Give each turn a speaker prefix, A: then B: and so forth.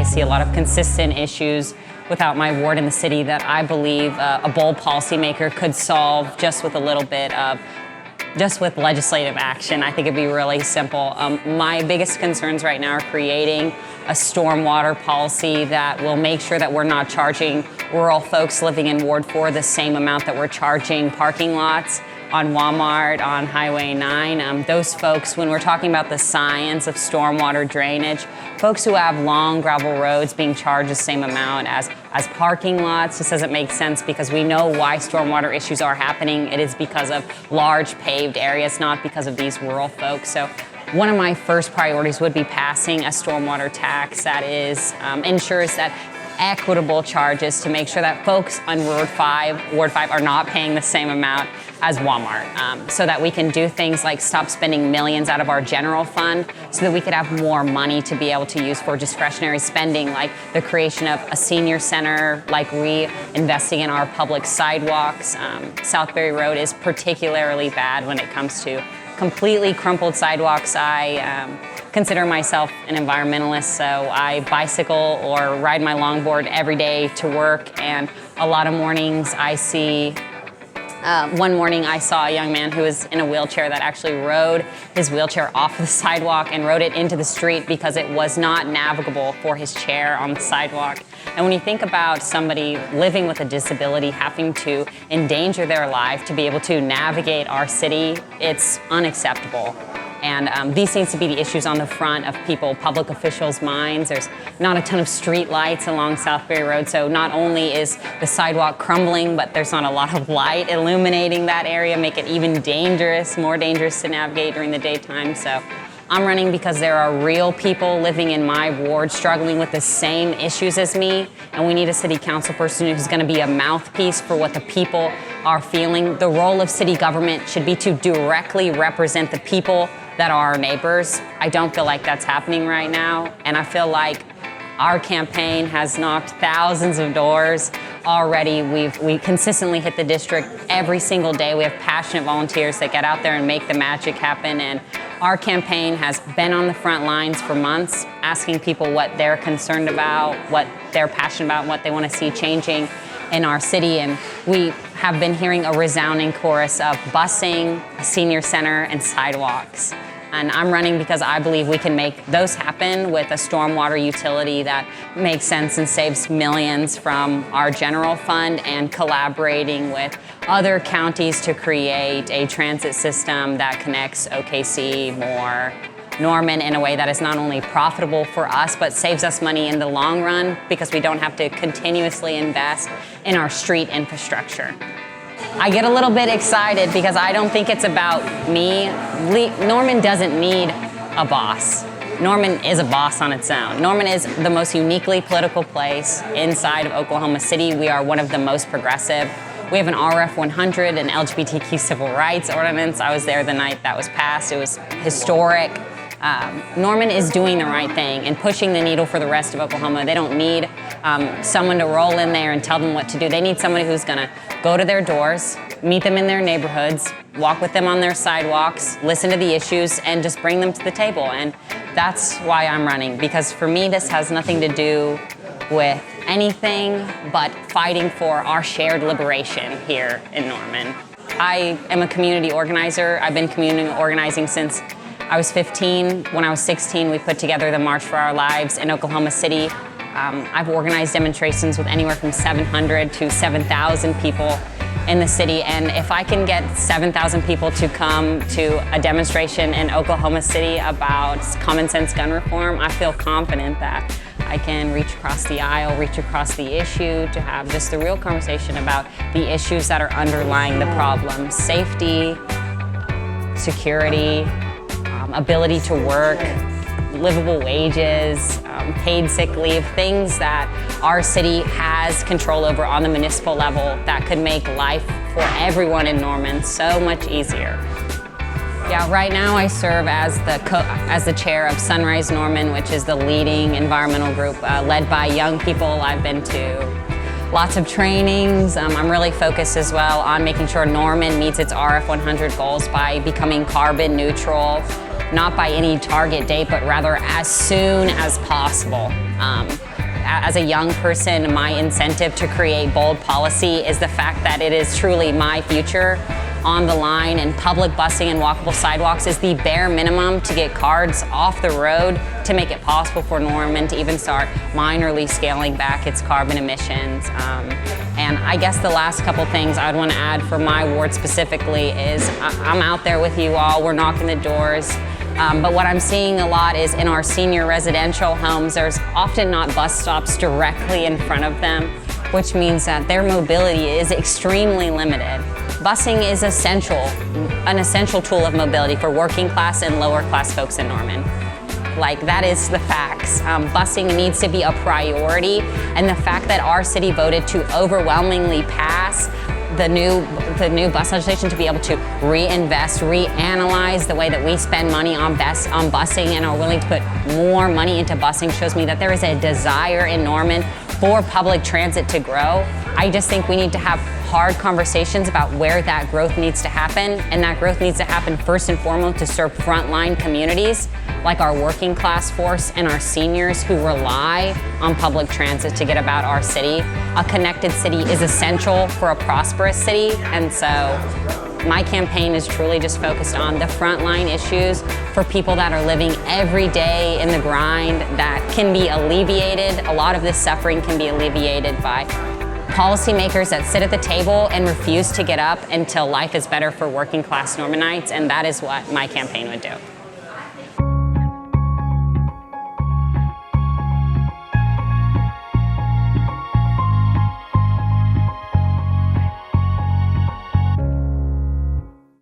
A: see a lot of consistent issues without my ward in the city that I believe a bold policymaker could solve just with a little bit of with legislative action. I think it'd be really simple. My biggest concerns right now are creating a stormwater policy that will make sure that we're not charging rural folks living in Ward 4 the same amount that we're charging parking lots on Walmart, on Highway 9. Those folks, when we're talking about the science of stormwater drainage, folks who have long gravel roads being charged the same amount as parking lots just doesn't make sense, because we know why stormwater issues are happening. It is because of large paved areas, not because of these rural folks. So one of my first priorities would be passing a stormwater tax that ensures that equitable charges to make sure that folks on Ward 5 are not paying the same amount as Walmart, so that we can do things like stop spending millions out of our general fund so that we could have more money to be able to use for discretionary spending, like the creation of a senior center, like reinvesting in our public sidewalks. Southbury Road is particularly bad when it comes to completely crumpled sidewalks. I consider myself an environmentalist, so I bicycle or ride my longboard every day to work, and a lot of mornings I see one morning I saw a young man who was in a wheelchair that actually rode his wheelchair off the sidewalk and rode it into the street because it was not navigable for his chair on the sidewalk. And when you think about somebody living with a disability having to endanger their life to be able to navigate our city, it's unacceptable. And these seems to be the issues on the front of public officials' minds. There's not a ton of street lights along Southbury Road, so not only is the sidewalk crumbling, but there's not a lot of light illuminating that area, make it even more dangerous to navigate during the daytime. So I'm running because there are real people living in my ward struggling with the same issues as me, and we need a city council person who's going to be a mouthpiece for what the people are feeling. The role of city government should be to directly represent the people that are our neighbors. I don't feel like that's happening right now, and I feel like our campaign has knocked thousands of doors already. We consistently hit the district every single day. We have passionate volunteers that get out there and make the magic happen, and our campaign has been on the front lines for months, asking people what they're concerned about, what they're passionate about, and what they want to see changing in our city. And we have been hearing a resounding chorus of busing, a senior center, and sidewalks. And I'm running because I believe we can make those happen with a stormwater utility that makes sense and saves millions from our general fund, and collaborating with other counties to create a transit system that connects OKC, Moore, Norman in a way that is not only profitable for us, but saves us money in the long run because we don't have to continuously invest in our street infrastructure. I get a little bit excited because I don't think it's about me. Norman doesn't need a boss. Norman is a boss on its own. Norman is the most uniquely political place inside of Oklahoma City. We are one of the most progressive. We have an RF 100, an LGBTQ civil rights ordinance. I was there the night that was passed. It was historic. Norman is doing the right thing and pushing the needle for the rest of Oklahoma. They don't need someone to roll in there and tell them what to do. They need somebody who's gonna go to their doors, meet them in their neighborhoods, walk with them on their sidewalks, listen to the issues, and just bring them to the table. And that's why I'm running, because for me, this has nothing to do with anything but fighting for our shared liberation here in Norman. I am a community organizer. I've been community organizing since I was 15. When I was 16, we put together the March for Our Lives in Oklahoma City. I've organized demonstrations with anywhere from 700 to 7,000 people in the city, and if I can get 7,000 people to come to a demonstration in Oklahoma City about common sense gun reform, I feel confident that I can reach across the aisle, reach across the issue to have just the real conversation about the issues that are underlying the problem: safety, security, ability to work, livable wages, paid sick leave, things that our city has control over on the municipal level that could make life for everyone in Norman so much easier. Yeah, right now I serve as the chair of Sunrise Norman, which is the leading environmental group led by young people. I've been to lots of trainings. I'm really focused as well on making sure Norman meets its RF 100 goals by becoming carbon neutral, not by any target date, but rather as soon as possible. as a young person, my incentive to create bold policy is the fact that it is truly my future on the line, and public busing and walkable sidewalks is the bare minimum to get cars off the road to make it possible for Norman to even start minorly scaling back its carbon emissions. And I guess the last couple things I'd want to add for my ward specifically is I'm out there with you all, we're knocking the doors. But what I'm seeing a lot is in our senior residential homes, there's often not bus stops directly in front of them, which means that their mobility is extremely limited. Busing is an essential tool of mobility for working class and lower class folks in Norman. Like, that is the facts. Busing needs to be a priority, and the fact that our city voted to overwhelmingly pass the new bus legislation to be able to reinvest, reanalyze the way that we spend money on busing and are willing to put more money into busing shows me that there is a desire in Norman for public transit to grow. I just think we need to have hard conversations about where that growth needs to happen, and that growth needs to happen first and foremost to serve frontline communities like our working class force and our seniors who rely on public transit to get about our city. A connected city is essential for a prosperous city, and so my campaign is truly just focused on the frontline issues for people that are living every day in the grind that can be alleviated. A lot of this suffering can be alleviated by policymakers that sit at the table and refuse to get up until life is better for working class Normanites, and that is what my campaign would do.